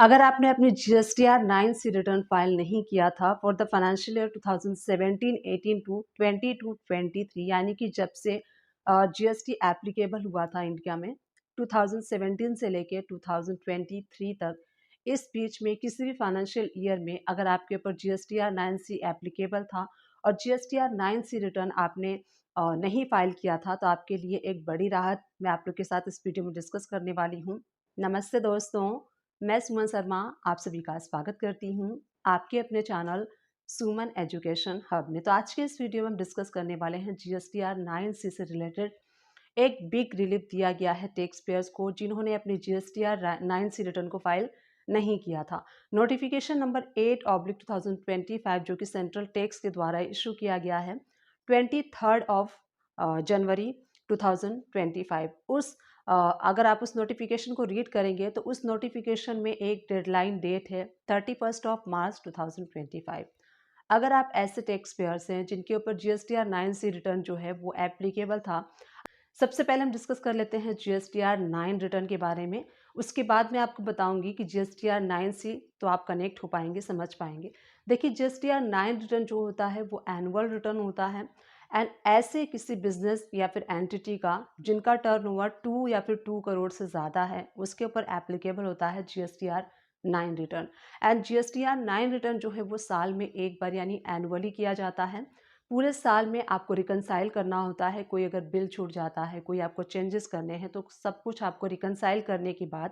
अगर आपने अपनी जीएसटीआर 9C रिटर्न फाइल नहीं किया था for the financial year 2017-18 to 22-23, यानी कि जब से जीएसटी एप्लीकेबल हुआ था इंडिया में 2017 से लेके 2023 तक, इस बीच में किसी भी फाइनेंशियल ईयर में अगर आपके ऊपर जीएसटीआर 9C एप्लीकेबल था और जीएसटीआर 9C रिटर्न आपने नहीं फाइल किया था, तो आपके लिए एक बड़ी राहत मैं आप लोग के साथ इस वीडियो में डिस्कस करने वाली हूँ। नमस्ते दोस्तों, मैं सुमन शर्मा आप सभी का स्वागत करती हूँ आपके अपने चैनल सुमन एजुकेशन हब में। तो आज के इस वीडियो में हम डिस्कस करने वाले हैं जीएसटीआर 9C से रिलेटेड एक बिग रिलीफ दिया गया है टैक्स पेयर्स को जिन्होंने अपनी जीएसटीआर 9C रिटर्न को फाइल नहीं किया था। नोटिफिकेशन नंबर 8/2025 जो कि सेंट्रल टैक्स के द्वारा इशू किया गया है 23 जनवरी 2025। अगर आप उस नोटिफिकेशन को रीड करेंगे तो उस नोटिफिकेशन में एक डेडलाइन डेट है 31 मार्च 2025। अगर आप ऐसे टैक्स पेयर्स हैं जिनके ऊपर जीएसटीआर 9C रिटर्न जो है वो एप्लीकेबल था, सबसे पहले हम डिस्कस कर लेते हैं जीएसटीआर 9 रिटर्न के बारे में। उसके बाद मैं आपको बताऊंगी कि जीएसटीआर 9C तो आप कनेक्ट हो पाएंगे, समझ पाएंगे। देखिए, जीएसटीआर 9 रिटर्न जो होता है वो एनुअल रिटर्न होता है एंड ऐसे किसी बिजनेस या फिर एंटिटी का जिनका टर्नओवर 2 या फिर 2 करोड़ से ज़्यादा है उसके ऊपर एप्लीकेबल होता है GSTR 9 return. And GSTR 9 return जो है वो साल में एक बार यानी एनुअली किया जाता है। पूरे साल में आपको रिकनसाइल करना होता है। कोई अगर बिल छूट जाता है, कोई आपको चेंजेस करने हैं, तो सब कुछ आपको रिकनसाइल करने के बाद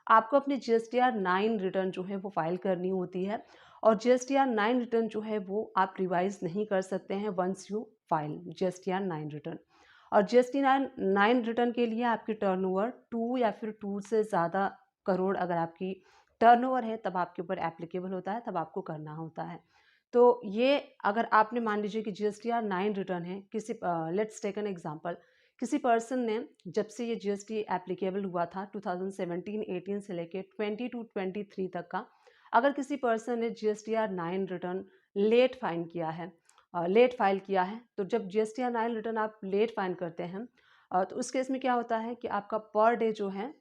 आपको अपनी जीएसटीआर 9 रिटर्न जो है वो फाइल करनी होती है। और जीएसटीआर 9 रिटर्न जो है वो आप रिवाइज नहीं कर सकते हैं once you file GSTR 9 return. और जीएसटीआर 9 रिटर्न के लिए आपकी टर्नओवर 2 या फिर 2 से ज़्यादा करोड़ अगर आपकी टर्नओवर है तब आपके ऊपर एप्लीकेबल होता है, तब आपको करना होता है। तो ये अगर आपने मान लीजिए कि जीएसटीआर 9 रिटर्न है, किसी लेट्स टेक एन एग्जांपल, किसी पर्सन ने जब से ये जीएसटी एप्लीकेबल हुआ था 2017-18 से लेके 22-23 तक का, अगर किसी पर्सन ने जीएसटीआर 9 रिटर्न लेट फाइल किया है, तो जब जीएसटीआर 9 रिटर्न आप लेट फाइल करते हैं तो उस केस में क्या होता है कि आपका पर डे जो है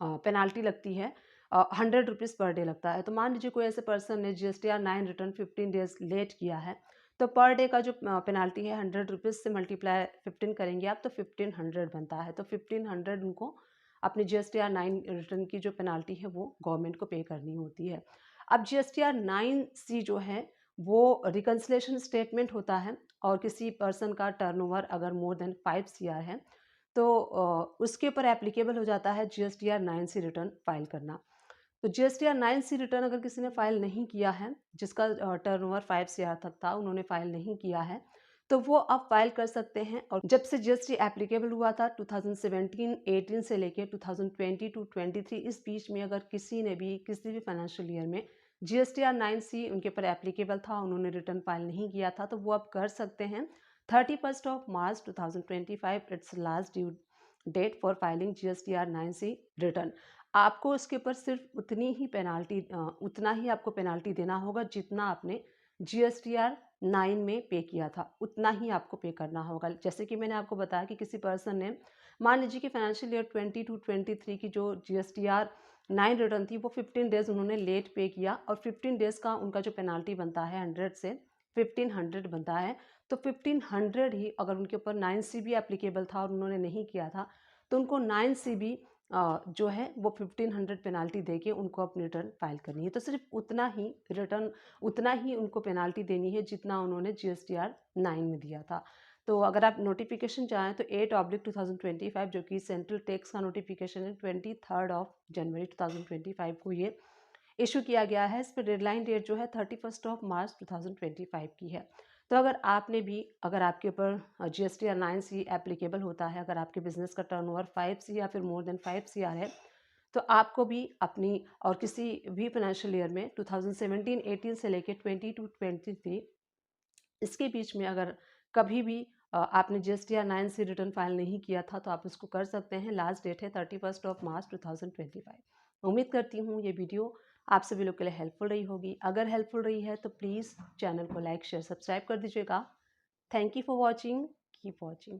पेनाल्टी लगती है, 100 रुपीज़ पर डे लगता है। तो मान लीजिए कोई ऐसे पर्सन ने जीएसटीआर 9 रिटर्न 15 डेज लेट किया है, तो पर डे का जो पेनाल्टी है 100 रुपीज़ से मल्टीप्लाई 15 करेंगे आप तो 1500 बनता है। तो 1500 उनको अपनी जीएसटीआर 9 रिटर्न की जो पेनाल्टी है वो गवर्नमेंट को पे करनी होती है। अब जीएसटीआर 9C जो है वो रिकन्सिलेशन स्टेटमेंट होता है, और किसी पर्सन का टर्नओवर अगर मोर देन 5 CR है तो उसके ऊपर एप्लीकेबल हो जाता है जीएसटीआर 9C रिटर्न फाइल करना। तो जीएसटीआर 9C रिटर्न अगर किसी ने फाइल नहीं किया है, जिसका टर्नओवर 5 CR तक था, उन्होंने फाइल नहीं किया है, तो वो अब फाइल कर सकते हैं। और जब से जीएसटी एप्लीकेबल हुआ था 2017-18 से लेके 2020-23, इस बीच में अगर किसी ने भी किसी भी फाइनेंशियल ईयर में जीएसटीआर 9C उनके ऊपर एप्लीकेबल था, उन्होंने रिटर्न फाइल नहीं किया था, तो वो अब कर सकते हैं। 31 March 2025 it's last due date for filing GSTR 9C return. आपको उसके ऊपर सिर्फ उतना ही आपको पेनाल्टी देना होगा जितना आपने जीएसटीआर 9 में पे किया था, उतना ही आपको पे करना होगा। जैसे कि मैंने आपको बताया कि किसी पर्सन ने मान लीजिए कि फाइनेंशियल ईयर 22-23 की जो जीएसटीआर 9 रिटर्न थी वो 15 डेज उन्होंने लेट पे किया, और 15 डेज का उनका जो पेनाल्टी बनता है 100 से 1500 बनता है। तो 1500 ही अगर उनके ऊपर 9C भी एप्लीकेबल था और उन्होंने नहीं किया था, तो उनको 9C भी जो है वो 1500 पेनाल्टी देके उनको अपनी रिटर्न फाइल करनी है। तो सिर्फ उतना ही उनको पेनाल्टी देनी है जितना उन्होंने जीएसटीआर 9 में दिया था। तो अगर आप नोटिफिकेशन चाहें तो 8/2025 जो कि सेंट्रल टैक्स का नोटिफिकेशन है 23 जनवरी 2025 को ये इशू किया गया है। इस पर डेडलाइन डेट जो है 31 मार्च 2025 की है। तो अगर आपके ऊपर जीएसटीआर 9C एप्लीकेबल होता है, अगर आपके बिजनेस का टर्नओवर 5C या फिर मोर देन 5 CR है, तो आपको भी अपनी और किसी भी फाइनेंशियल ईयर में 2017-18 से लेकर 22-23 इसके बीच में अगर कभी भी आपने जीएसटीआर 9C रिटर्न फाइल नहीं किया था, तो आप उसको कर सकते हैं। लास्ट डेट है 31 मार्च 2025। उम्मीद करती हूँ ये वीडियो आप सभी लोग के लिए हेल्पफुल रही होगी। अगर हेल्पफुल रही है तो प्लीज़ चैनल को लाइक शेयर सब्सक्राइब कर दीजिएगा। Thank you for watching, keep watching.